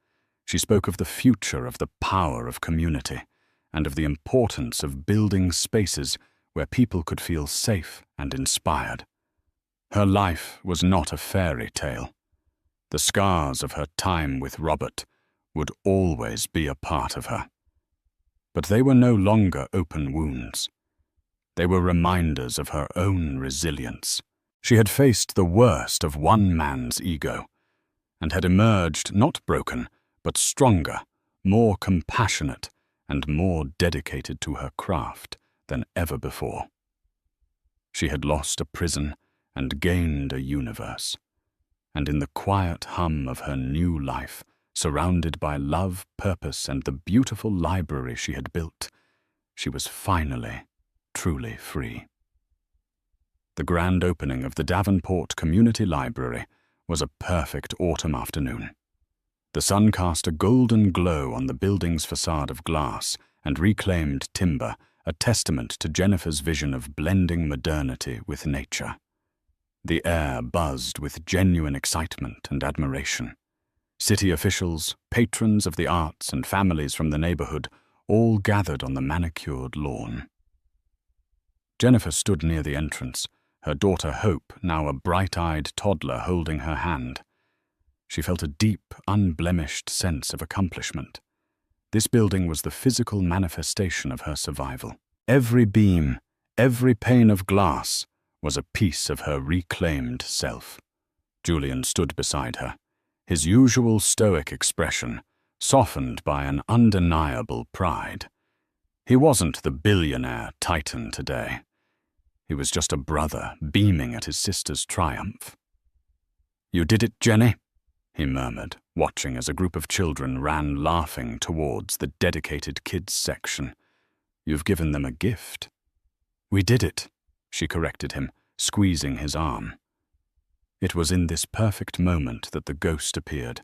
She spoke of the future, of the power of community, and of the importance of building spaces where people could feel safe and inspired. Her life was not a fairy tale. The scars of her time with Robert would always be a part of her. But they were no longer open wounds. They were reminders of her own resilience. She had faced the worst of one man's ego, and had emerged not broken, but stronger, more compassionate, and more dedicated to her craft than ever before. She had lost a prison and gained a universe, and in the quiet hum of her new life, surrounded by love, purpose, and the beautiful library she had built, she was finally, truly free. The grand opening of the Davenport Community Library was a perfect autumn afternoon. The sun cast a golden glow on the building's facade of glass and reclaimed timber, a testament to Jennifer's vision of blending modernity with nature. The air buzzed with genuine excitement and admiration. City officials, patrons of the arts, and families from the neighborhood all gathered on the manicured lawn. Jennifer stood near the entrance, her daughter Hope, now a bright-eyed toddler, holding her hand. She felt a deep, unblemished sense of accomplishment. This building was the physical manifestation of her survival. Every beam, every pane of glass was a piece of her reclaimed self. Julian stood beside her, his usual stoic expression softened by an undeniable pride. He wasn't the billionaire titan today. He was just a brother beaming at his sister's triumph. "You did it, Jenny," he murmured, watching as a group of children ran laughing towards the dedicated kids section. "You've given them a gift." "We did it," she corrected him, squeezing his arm. It was in this perfect moment that the ghost appeared.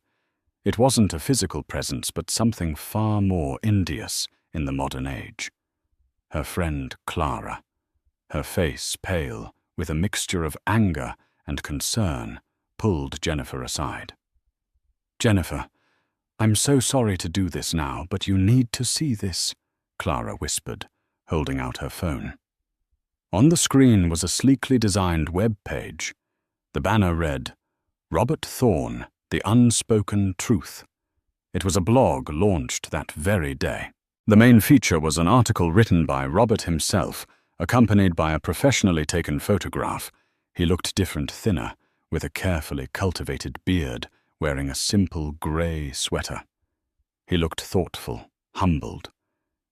It wasn't a physical presence, but something far more insidious in the modern age. Her friend Clara, her face pale with a mixture of anger and concern, pulled Jennifer aside. "Jennifer, I'm so sorry to do this now, but you need to see this," Clara whispered, holding out her phone. On the screen was a sleekly designed web page. The banner read, "Robert Thorne, The Unspoken Truth." It was a blog launched that very day. The main feature was an article written by Robert himself, accompanied by a professionally taken photograph. He looked different, thinner, with a carefully cultivated beard, wearing a simple grey sweater. He looked thoughtful, humbled.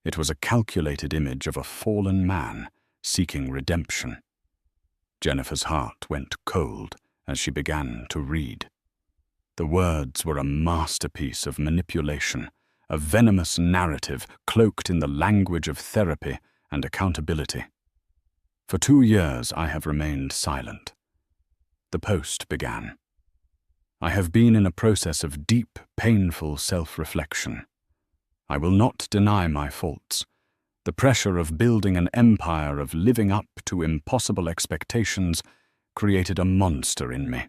It was a calculated image of a fallen man seeking redemption. Jennifer's heart went cold as she began to read. The words were a masterpiece of manipulation, a venomous narrative cloaked in the language of therapy and accountability. "For 2 years I have remained silent." The post began. "I have been in a process of deep, painful self-reflection. I will not deny my faults. The pressure of building an empire, of living up to impossible expectations, created a monster in me.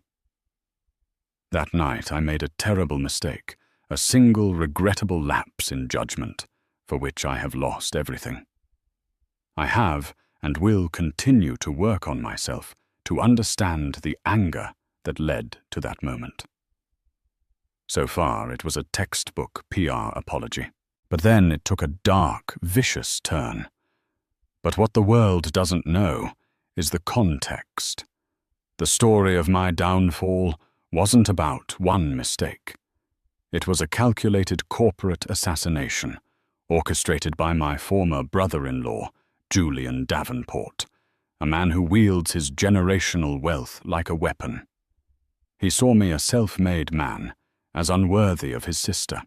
That night I made a terrible mistake, a single regrettable lapse in judgment, for which I have lost everything. I have and will continue to work on myself to understand the anger that led to that moment." So far, it was a textbook PR apology. But then it took a dark, vicious turn. But what the world doesn't know is the context. The story of my downfall wasn't about one mistake. It was a calculated corporate assassination, orchestrated by my former brother-in-law, Julian Davenport, a man who wields his generational wealth like a weapon. He saw me a self-made man, as unworthy of his sister.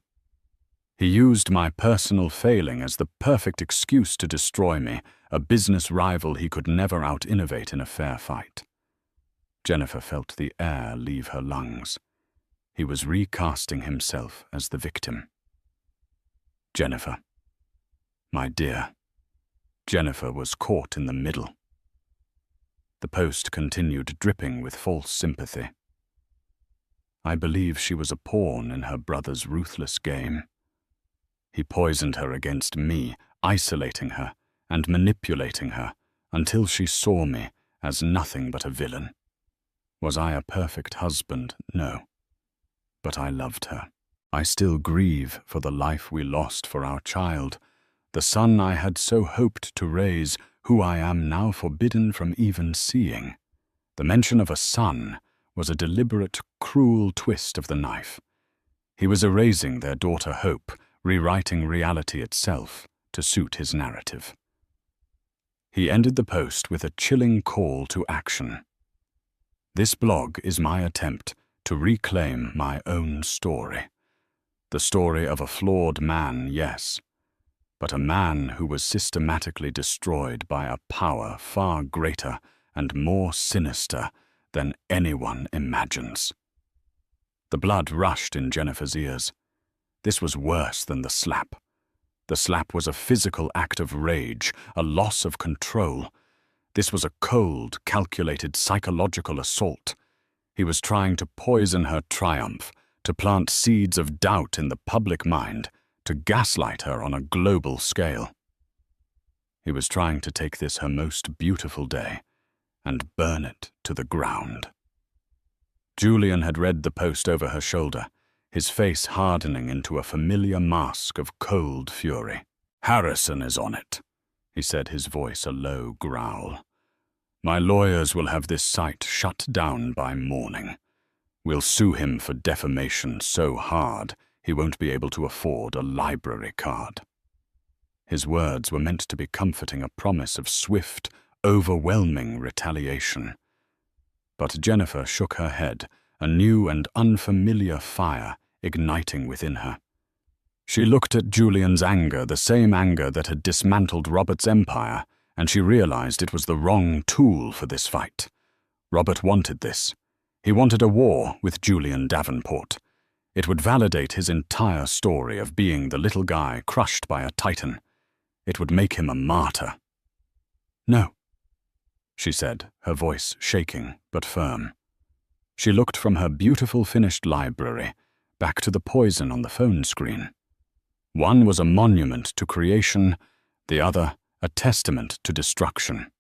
He used my personal failing as the perfect excuse to destroy me, a business rival he could never out-innovate in a fair fight. Jennifer felt the air leave her lungs. He was recasting himself as the victim. Jennifer. My dear. Jennifer was caught in the middle. The post continued, dripping with false sympathy. I believe she was a pawn in her brother's ruthless game. He poisoned her against me, isolating her and manipulating her until she saw me as nothing but a villain. Was I a perfect husband? No. But I loved her. I still grieve for the life we lost for our child, the son I had so hoped to raise, who I am now forbidden from even seeing. The mention of a son was a deliberate, cruel twist of the knife. He was erasing their daughter Hope, rewriting reality itself to suit his narrative. He ended the post with a chilling call to action. This blog is my attempt to reclaim my own story. The story of a flawed man, yes, but a man who was systematically destroyed by a power far greater and more sinister than anyone imagines. The blood rushed in Jennifer's ears. This was worse than the slap. The slap was a physical act of rage, a loss of control. This was a cold, calculated psychological assault. He was trying to poison her triumph, to plant seeds of doubt in the public mind, to gaslight her on a global scale. He was trying to take this her most beautiful day and burn it to the ground. Julian had read the post over her shoulder, his face hardening into a familiar mask of cold fury. "Harrison is on it," he said, his voice a low growl. "My lawyers will have this site shut down by morning. We'll sue him for defamation so hard he won't be able to afford a library card." His words were meant to be comforting, a promise of swift, overwhelming retaliation. But Jennifer shook her head, a new and unfamiliar fire igniting within her. She looked at Julian's anger, the same anger that had dismantled Robert's empire, and she realized it was the wrong tool for this fight. Robert wanted this. He wanted a war with Julian Davenport. It would validate his entire story of being the little guy crushed by a titan. It would make him a martyr. "No," she said, her voice shaking but firm. She looked from her beautiful finished library back to the poison on the phone screen. One was a monument to creation, the other a testament to destruction.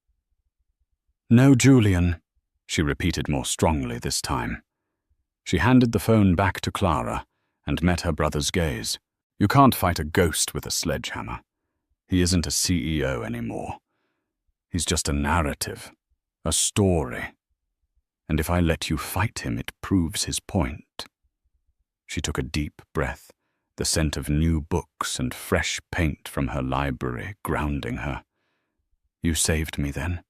"No, Julian," she repeated more strongly this time. She handed the phone back to Clara and met her brother's gaze. "You can't fight a ghost with a sledgehammer. He isn't a CEO anymore. He's just a narrative, a story. And if I let you fight him, it proves his point." She took a deep breath, the scent of new books and fresh paint from her library grounding her. "You saved me then.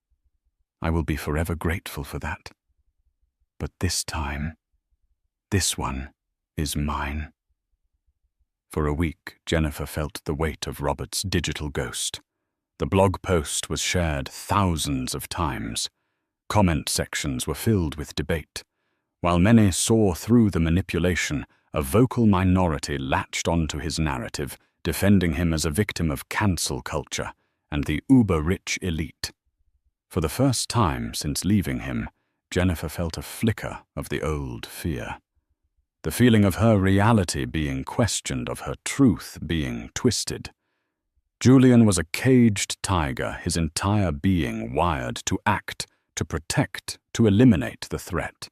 I will be forever grateful for that. But this time, this one is mine." For a week, Jennifer felt the weight of Robert's digital ghost. The blog post was shared thousands of times. Comment sections were filled with debate. While many saw through the manipulation, a vocal minority latched onto his narrative, defending him as a victim of cancel culture and the uber-rich elite. For the first time since leaving him, Jennifer felt a flicker of the old fear. The feeling of her reality being questioned, of her truth being twisted. Julian was a caged tiger, his entire being wired to act, to protect, to eliminate the threat.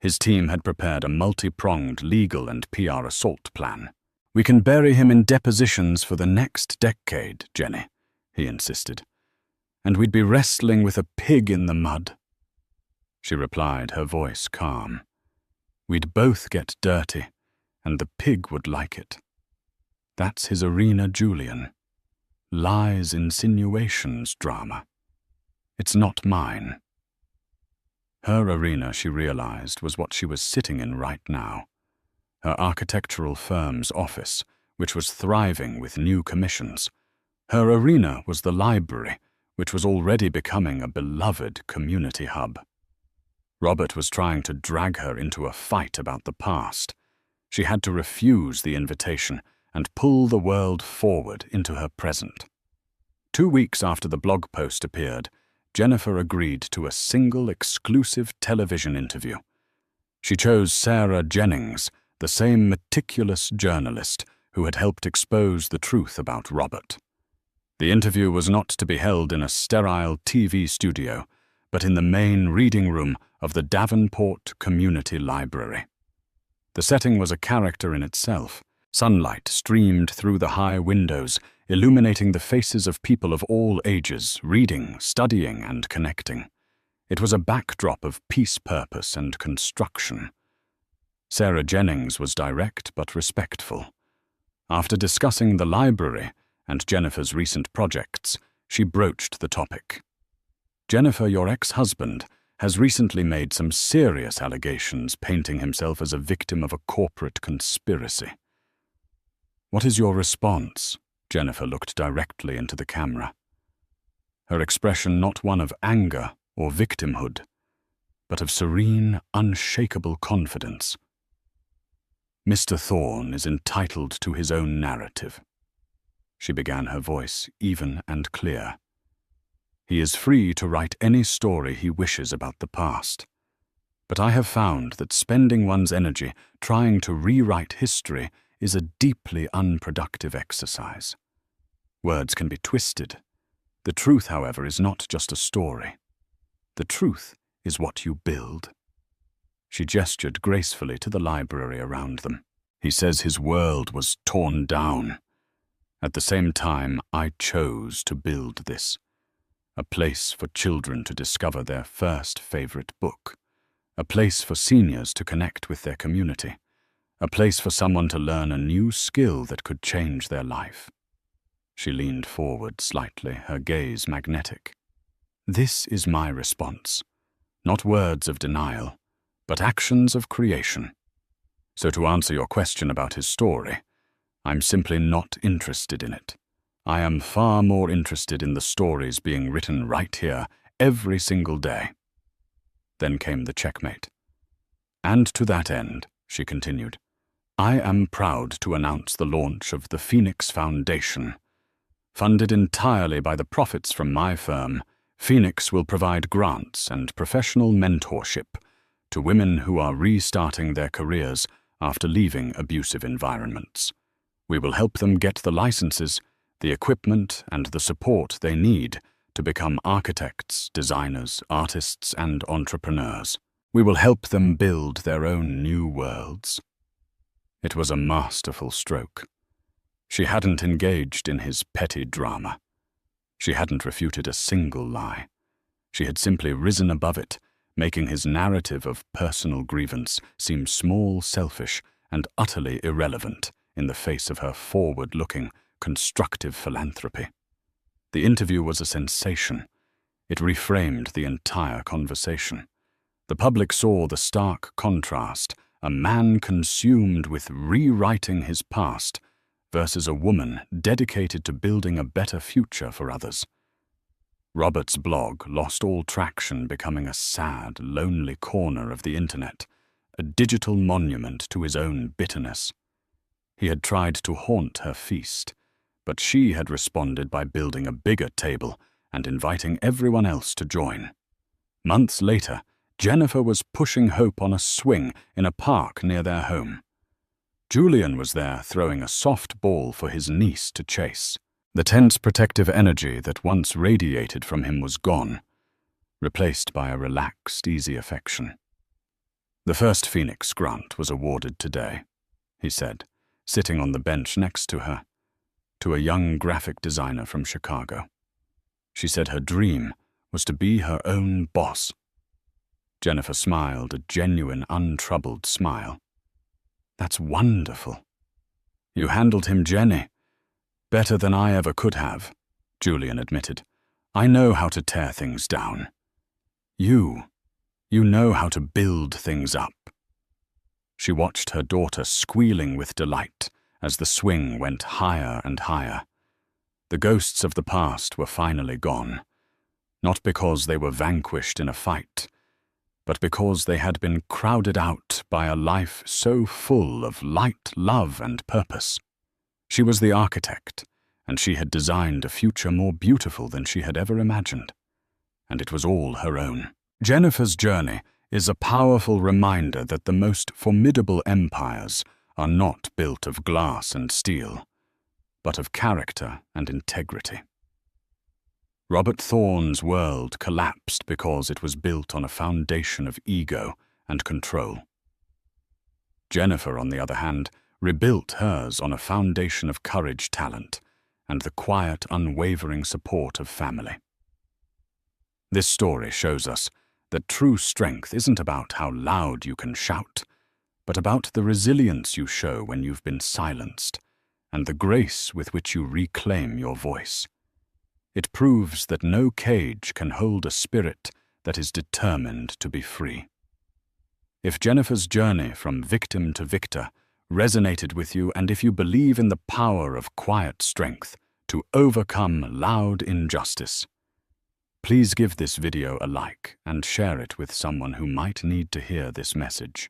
His team had prepared a multi-pronged legal and PR assault plan. "We can bury him in depositions for the next decade, Jenny," he insisted. "And we'd be wrestling with a pig in the mud." She replied, her voice calm. "We'd both get dirty, and the pig would like it. That's his arena, Julian. Lies, insinuations, drama. It's not mine." Her arena, she realized, was what she was sitting in right now. Her architectural firm's office, which was thriving with new commissions. Her arena was the library, which was already becoming a beloved community hub. Robert was trying to drag her into a fight about the past. She had to refuse the invitation and pull the world forward into her present. 2 weeks after the blog post appeared, Jennifer agreed to a single exclusive television interview. She chose Sarah Jennings, the same meticulous journalist who had helped expose the truth about Robert. The interview was not to be held in a sterile TV studio, but in the main reading room of the Davenport Community Library. The setting was a character in itself. Sunlight streamed through the high windows, illuminating the faces of people of all ages, reading, studying, and connecting. It was a backdrop of peace, purpose, and construction. Sarah Jennings was direct but respectful. After discussing the library and Jennifer's recent projects, she broached the topic. "Jennifer, your ex-husband, has recently made some serious allegations, painting himself as a victim of a corporate conspiracy. What is your response?" Jennifer looked directly into the camera. Her expression not one of anger or victimhood, but of serene, unshakable confidence. "Mr. Thorne is entitled to his own narrative." She began, her voice even and clear. "He is free to write any story he wishes about the past. But I have found that spending one's energy trying to rewrite history is a deeply unproductive exercise. Words can be twisted. The truth, however, is not just a story. The truth is what you build." She gestured gracefully to the library around them. "He says his world was torn down. At the same time, I chose to build this. A place for children to discover their first favorite book. A place for seniors to connect with their community. A place for someone to learn a new skill that could change their life." She leaned forward slightly, her gaze magnetic. "This is my response. Not words of denial, but actions of creation. So to answer your question about his story, I'm simply not interested in it. I am far more interested in the stories being written right here, every single day. Then came the checkmate. And to that end, she continued, I am proud to announce the launch of the Phoenix Foundation. Funded entirely by the profits from my firm, Phoenix will provide grants and professional mentorship to women who are restarting their careers after leaving abusive environments. We will help them get the licenses, the equipment, and the support they need to become architects, designers, artists, and entrepreneurs. We will help them build their own new worlds. It was a masterful stroke. She hadn't engaged in his petty drama. She hadn't refuted a single lie. She had simply risen above it, making his narrative of personal grievance seem small, selfish, and utterly irrelevant in the face of her forward-looking, constructive philanthropy. The interview was a sensation. It reframed the entire conversation. The public saw the stark contrast, a man consumed with rewriting his past versus a woman dedicated to building a better future for others. Robert's blog lost all traction, becoming a sad, lonely corner of the internet, a digital monument to his own bitterness. He had tried to haunt her feast, but she had responded by building a bigger table and inviting everyone else to join. Months later, Jennifer was pushing Hope on a swing in a park near their home. Julian was there throwing a soft ball for his niece to chase. The tense protective energy that once radiated from him was gone, replaced by a relaxed, easy affection. The first Phoenix grant was awarded today, he said, sitting on the bench next to her, to a young graphic designer from Chicago. She said her dream was to be her own boss. Jennifer smiled, a genuine, untroubled smile. That's wonderful. You handled him, Jenny. Better than I ever could have, Julian admitted. I know how to tear things down. You know how to build things up. She watched her daughter squealing with delight as the swing went higher and higher. The ghosts of the past were finally gone, not because they were vanquished in a fight, but because they had been crowded out by a life so full of light, love, and purpose. She was the architect, and she had designed a future more beautiful than she had ever imagined. And it was all her own. Jennifer's journey is a powerful reminder that the most formidable empires are not built of glass and steel, but of character and integrity. Robert Thorne's world collapsed because it was built on a foundation of ego and control. Jennifer, on the other hand, rebuilt hers on a foundation of courage, talent, and the quiet, unwavering support of family. This story shows us that true strength isn't about how loud you can shout, but about the resilience you show when you've been silenced, and the grace with which you reclaim your voice. It proves that no cage can hold a spirit that is determined to be free. If Jennifer's journey from victim to victor resonated with you, and if you believe in the power of quiet strength to overcome loud injustice, please give this video a like and share it with someone who might need to hear this message.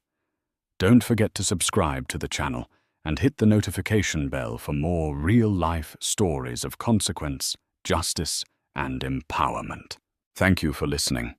Don't forget to subscribe to the channel and hit the notification bell for more real-life stories of consequence, justice, and empowerment. Thank you for listening.